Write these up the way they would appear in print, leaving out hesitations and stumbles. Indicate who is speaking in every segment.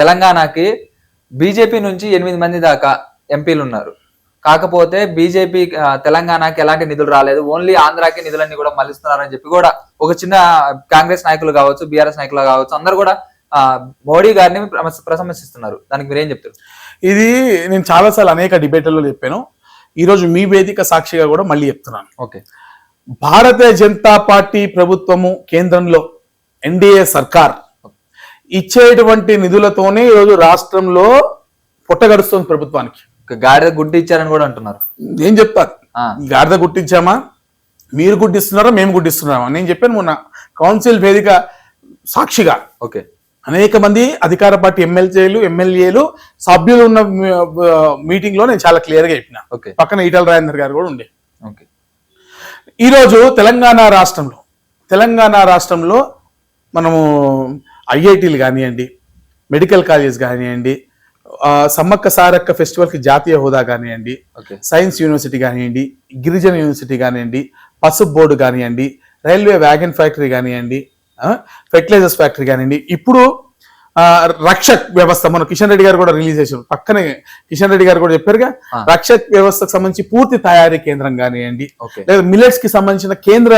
Speaker 1: తెలంగాణకి బీజేపీ నుంచి 8 మంది దాకా ఎంపీలు ఉన్నారు. కాకపోతే బీజేపీ తెలంగాణకి ఎలాంటి నిధులు రాలేదు, ఓన్లీ ఆంధ్రాకి నిధులన్నీ కూడా మళ్ళిస్తున్నారని చెప్పి కూడా ఒక చిన్న కాంగ్రెస్ నాయకులు కావచ్చు, బీఆర్ఎస్ నాయకులు కావచ్చు, అందరూ కూడా మోడీ గారిని ప్రశంసిస్తున్నారు. దానికి మీరేం చెప్తారు?
Speaker 2: ఇది నేను చాలాసార్లు అనేక డిబేట్లలో చెప్పాను. ఈరోజు మీ వేదిక సాక్షిగా కూడా మళ్ళీ చెప్తున్నాను.
Speaker 1: ఓకే,
Speaker 2: భారతీయ జనతా పార్టీ ప్రభుత్వము కేంద్రంలో ఎన్డీఏ సర్కార్ ఇచ్చేటువంటి నిధులతోనే ఈరోజు రాష్ట్రంలో పుట్టగడుస్తుంది ప్రభుత్వానికి.
Speaker 1: గాడిద గుడ్డి ఇచ్చారని కూడా అంటున్నారు.
Speaker 2: ఏం చెప్తారు? గాడిద గుట్టించామా, మీరు గుడ్డిస్తున్నారా, మేము గుడ్డిస్తున్నామా? నేను చెప్పాను మొన్న కౌన్సిల్ వేదిక సాక్షిగా.
Speaker 1: ఓకే,
Speaker 2: అనేక మంది అధికార పార్టీ ఎమ్మెల్యేలు సభ్యులు ఉన్న మీటింగ్ లో నేను చాలా క్లియర్ గా చెప్పిన. పక్కన ఈటల రాజేందర్ గారు కూడా ఉండే. ఈరోజు తెలంగాణ రాష్ట్రంలో మనము ఐఐటీలు కానివ్వండి, మెడికల్ కాలేజ్ కానివ్వండి, సమ్మక్క సారక్క ఫెస్టివల్ కి జాతీయ హోదా కానివ్వండి, సైన్స్ యూనివర్సిటీ కానివ్వండి, గిరిజన యూనివర్సిటీ కానివ్వండి, పసుపు బోర్డు కానివ్వండి, రైల్వే వ్యాగన్ ఫ్యాక్టరీ కానివ్వండి, ఫెర్టిలైజర్స్ ఫ్యాక్టరీ కానివ్వండి, ఇప్పుడు రక్షక్ వ్యవస్థ మన కిషన్ రెడ్డి గారు కూడా రిలీజ్ చేశారు. పక్కనే కిషన్ రెడ్డి గారు కూడా చెప్పారుగా, రక్షక్ వ్యవస్థకు సంబంధించి పూర్తి తయారీ కేంద్రం కానివ్వండి, లేదా మిల్లెట్స్ కి సంబంధించిన కేంద్ర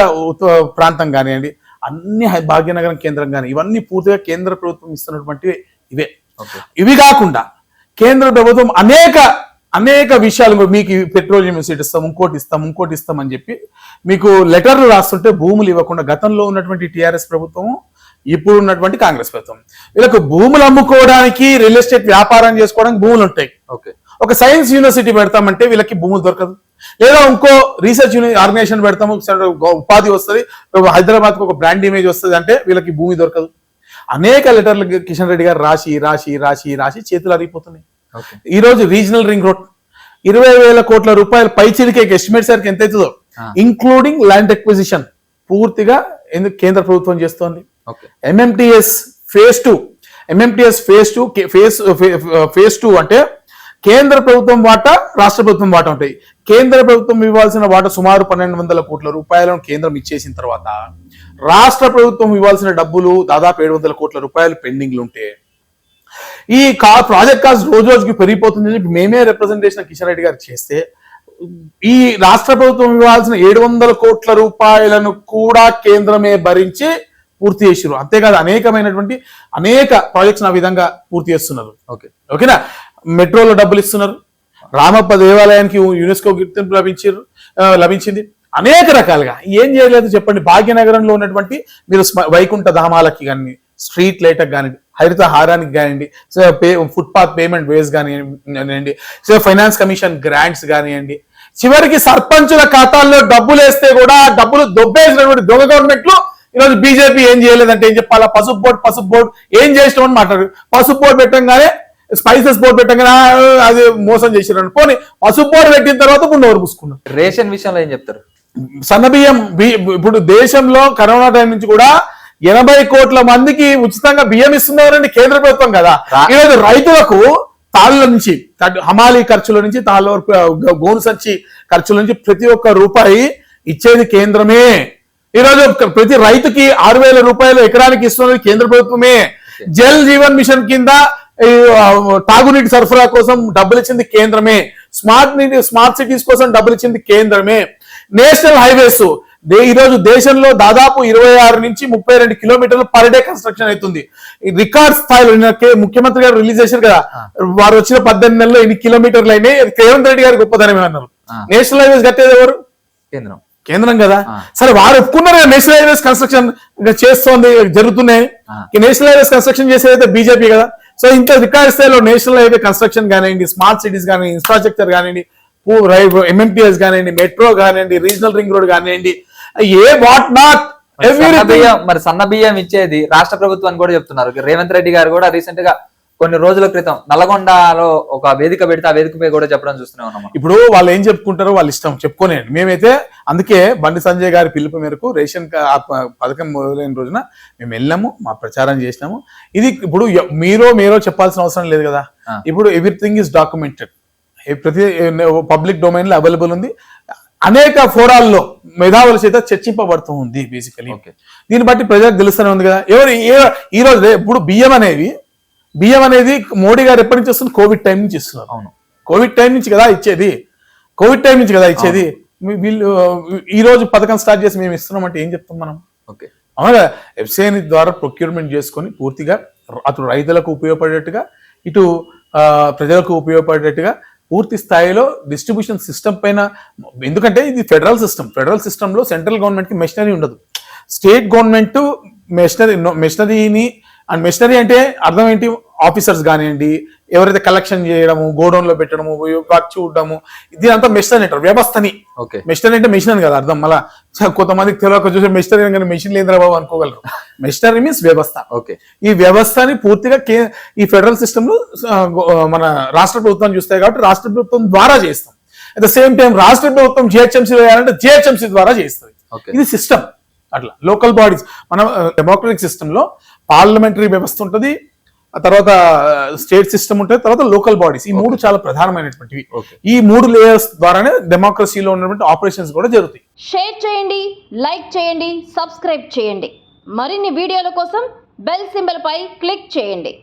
Speaker 2: ప్రాంతం కానివ్వండి, అన్ని భాగ్యనగరం కేంద్రం కానీ, ఇవన్నీ పూర్తిగా కేంద్ర ప్రభుత్వం ఇస్తున్నటువంటివి ఇవే. ఇవి కాకుండా కేంద్ర ప్రభుత్వం అనేక విషయాలు, మీకు పెట్రోలియం యూనివర్సిటీ ఇస్తాం, ఇంకోటి ఇస్తాం అని చెప్పి మీకు లెటర్లు రాస్తుంటే భూములు ఇవ్వకుండా గతంలో ఉన్నటువంటి టీఆర్ఎస్ ప్రభుత్వము, ఇప్పుడు ఉన్నటువంటి కాంగ్రెస్ ప్రభుత్వం, వీళ్ళకు భూములు అమ్ముకోవడానికి, రియల్ ఎస్టేట్ వ్యాపారం చేసుకోవడానికి భూములు ఉంటాయి. ఒక సైన్స్ యూనివర్సిటీ పెడతామంటే వీళ్ళకి భూములు దొరకదు. లేదా ఇంకో రీసెర్చ్ ఆర్గనైజేషన్ పెడతాము, ఉపాధి వస్తుంది, హైదరాబాద్ కు ఒక బ్రాండ్ ఇమేజ్ వస్తుంది అంటే వీళ్ళకి భూమి దొరకదు. అనేక లెటర్లు కిషన్ రెడ్డి గారు రాసి చేతులు అరిగిపోతున్నాయి. ఈ రోజు రీజనల్ రింగ్ రోడ్ 20,000 కోట్ల రూపాయలు పైచిలికే ఎస్టిమేట్ సరికి ఎంత అవుతుందో, ఇంక్లూడింగ్ ల్యాండ్ ఎక్విజిషన్ పూర్తిగా ఎందుకు కేంద్ర ప్రభుత్వం చేస్తోంది. ఎంఎంటీఎస్ ఫేజ్ 2 అంటే కేంద్ర ప్రభుత్వం వాటా, రాష్ట్ర ప్రభుత్వం వాటా ఉంటాయి. కేంద్ర ప్రభుత్వం ఇవ్వాల్సిన వాటా సుమారు 1,200 కోట్ల రూపాయలను కేంద్రం ఇచ్చేసిన తర్వాత రాష్ట్ర ప్రభుత్వం ఇవ్వాల్సిన డబ్బులు దాదాపు 700 కోట్ల రూపాయలు పెండింగ్లు ఉంటే ఈ ప్రాజెక్ట్ కాస్ట్ రోజుకి పెరిగిపోతుందని చెప్పి మేమే రిప్రజెంటేషన్ కిషన్ రెడ్డి గారు చేస్తే, ఈ రాష్ట్ర ప్రభుత్వం ఇవ్వాల్సిన 700 కోట్ల రూపాయలను కూడా కేంద్రమే భరించి పూర్తి చేసారు. అంతేకాదు అనేక ప్రాజెక్ట్స్ ఆ విధంగా పూర్తి చేస్తున్నారు. ఓకేనా, మెట్రోలో డబ్బులు ఇస్తున్నారు, రామప్ప దేవాలయానికి యునెస్కో గుర్తింపు లభించింది. అనేక రకాలుగా ఏం చేయలేదు చెప్పండి. భాగ్యనగరంలో ఉన్నటువంటి మీరు వైకుంఠ ధామాలకి కానీ, స్ట్రీట్ లైట్కి కానివ్వండి, హరిత హారానికి కానివ్వండి, ఫుట్పాత్ పేమెంట్ వేస్ కానివ్వండి, ఫైనాన్స్ కమిషన్ గ్రాంట్స్ కానివ్వండి, చివరికి సర్పంచుల ఖాతాల్లో డబ్బులు వేస్తే కూడా డబ్బులు దొబ్బేసినటువంటి దొంగ గవర్నమెంట్లు ఈరోజు బీజేపీ ఏం చేయలేదంటే ఏం చెప్పాలా? పసుపు బోర్డు ఏం చేసినామని మాట్లాడారు. పసుపు బోర్డు పెట్టంగానే, స్పైసెస్ బోర్డు పెట్టంగానే అది మోసం చేసినారు. పోనీ పసుపు బోర్డు పెట్టిన తర్వాత ఇప్పుడు నోరు పూసుకున్నారు.
Speaker 1: రేషన్ విషయంలో ఏం చెప్తారు?
Speaker 2: సన్నబియ్యం ఇప్పుడు దేశంలో కరోనా టైం నుంచి కూడా 80 కోట్ల మందికి ఉచితంగా బియ్యం ఇస్తున్నారండి కేంద్ర ప్రభుత్వం కదా. ఈరోజు రైతులకు తాళ్ళ నుంచి, హమాలీ ఖర్చుల నుంచి, తాళ్ళ గోను సంచి ఖర్చుల నుంచి ప్రతి ఒక్క రూపాయి ఇచ్చేది కేంద్రమే. ఈరోజు ప్రతి రైతుకి 6,000 రూపాయలు ఎకరానికి ఇస్తున్నది కేంద్ర ప్రభుత్వమే. జల్ జీవన్ మిషన్ కింద తాగునీటి సరఫరా కోసం డబ్బులు ఇచ్చింది కేంద్రమే. స్మార్ట్ సిటీస్ కోసం డబ్బులు ఇచ్చింది కేంద్రమే. నేషనల్ హైవేస్ ఈరోజు దేశంలో దాదాపు 26 నుంచి 32 కిలోమీటర్లు పర్ డే కన్స్ట్రక్షన్ అవుతుంది. రికార్డ్ స్థాయిలో ముఖ్యమంత్రి గారు రిలీజ్ చేశారు కదా, వారు వచ్చిన 18 నెలల్లో ఎన్ని కిలోమీటర్లు అయినాయి. రేవంత్ రెడ్డి గారు గొప్పదనం ఏమన్నారు? నేషనల్ హైవేస్ కట్టేది ఎవరు? కేంద్రం కదా. సరే, వారు ఒప్పుకున్నారు నేషనల్ హైవేస్ కన్స్ట్రక్షన్ చేస్తోంది, జరుగుతున్నాయి. నేషనల్ హైవేస్ కన్స్ట్రక్షన్ చేసేదైతే బీజేపీ కదా. సో ఇంత రికార్డ్ స్థాయిలో నేషనల్ హైవే కన్స్ట్రక్షన్ కానివ్వండి, స్మార్ట్ సిటీస్ కానివ్వండి, ఇన్ఫ్రాస్ట్రక్చర్ కానివ్వండి, ఎంఎంటీఎస్ కానివ్వండి, మెట్రో కానివ్వండి, రీజనల్ రింగ్ రోడ్ కానివ్వండి,
Speaker 1: మరి సన్న బియ్యం ఇచ్చేది రాష్ట్ర ప్రభుత్వాన్ని కూడా చెప్తున్నారు. రేవంత్ రెడ్డి గారు కూడా రీసెంట్ గా కొన్ని రోజుల క్రితం నల్గొండలో ఒక వేదిక పెడితే ఆ వేదికపై కూడా చెప్పడం చూస్తూనే ఉన్నాం.
Speaker 2: ఇప్పుడు వాళ్ళు ఏం చెప్పుకుంటారో వాళ్ళు ఇష్టం చెప్పుకోలేండి. మేమైతే అందుకే బండి సంజయ్ గారి పిలుపు మేరకు రేషన్ పథకం మొదలైన రోజున మేము వెళ్ళాము, మా ప్రచారం చేసినాము. ఇది ఇప్పుడు మీరో చెప్పాల్సిన అవసరం లేదు కదా. ఇప్పుడు ఎవ్రీథింగ్ ఈస్ డాక్యుమెంటెడ్, ప్రతి పబ్లిక్ డొమైన్ లో అవైలబుల్ ఉంది. అనేక ఫోరాల్లో మేధావుల చేత చర్చింపబడుతూ ఉంది బేసికలీ. దీన్ని బట్టి ప్రజలకు తెలుస్తూనే ఉంది కదా. ఈ రోజు ఇప్పుడు బియ్యం అనేవి బియ్యం అనేది మోడీ గారు ఎప్పటి నుంచి వస్తుంది? కోవిడ్ టైం నుంచి ఇస్తున్నారు.
Speaker 1: అవును.
Speaker 2: కోవిడ్ టైం నుంచి కదా ఇచ్చేది. వీళ్ళు ఈ రోజు పథకం స్టార్ట్ చేసి మేము ఇస్తున్నాం అంటే ఏం చెప్తాం మనం?
Speaker 1: ఓకే.
Speaker 2: అవునా, ఎఫ్సిఐ ద్వారా ప్రొక్యూర్మెంట్ చేసుకొని పూర్తిగా అటు రైతులకు ఉపయోగపడేట్టుగా ఇటు ప్రజలకు ఉపయోగపడేట్టుగా పూర్తి స్థాయిలో డిస్ట్రిబ్యూషన్ సిస్టమ్ పైన, ఎందుకంటే ఇది ఫెడరల్ సిస్టమ్ లో సెంట్రల్ గవర్నమెంట్ కి మెషినరీ ఉండదు. స్టేట్ గవర్నమెంట్ మెషినరీని, అండ్ మెషినరీ అంటే అర్థం ఏంటి? ఆఫీసర్స్ కానివ్వండి, ఎవరైతే కలెక్షన్ చేయడము, గోడౌన్ లో పెట్టడము, వర్క్ చూడడము, ఇది అంతా మెషినరీ అంటారు, వ్యవస్థని. మెషినరీ అంటే మెషినరీ కదా అర్థం. మళ్ళీ కొంతమందికి తెలియక చూసే మెషినరీ కానీ మెషిన్ లేదురా బాబు అనుకోగలరు. మెషినరీ మీన్స్ వ్యవస్థ. ఈ వ్యవస్థని పూర్తిగా ఈ ఫెడరల్ సిస్టమ్ లో మన రాష్ట్ర ప్రభుత్వం చూస్తాయి కాబట్టి రాష్ట్ర ప్రభుత్వం ద్వారా చేస్తాం. అట్ ద సేమ్ టైం రాష్ట్ర ప్రభుత్వం జిహెచ్ఎంసీ వేయాలంటే జిహెచ్ఎంసీ ద్వారా చేస్తుంది. ఇది సిస్టమ్. అట్లా లోకల్ బాడీస్, మన డెమోక్రటిక్ సిస్టమ్ లో పార్లమెంటరీ వ్యవస్థ ఉంటుంది, ఆ తర్వాత స్టేట్ సిస్టమ్ ఉంటుంది, తర్వాత లోకల్ బాడీస్. ఈ మూడు చాలా ప్రధానమైనటువంటివి. ఈ మూడు లేయర్స్ ద్వారానే డెమోక్రసీలో ఉన్నటువంటి ఆపరేషన్స్ కూడా జరుగుతాయి.
Speaker 3: షేర్ చేయండి, లైక్ చేయండి, సబ్స్క్రైబ్ చేయండి. మరిన్ని వీడియోల కోసం బెల్ సింబల్ పై క్లిక్ చేయండి.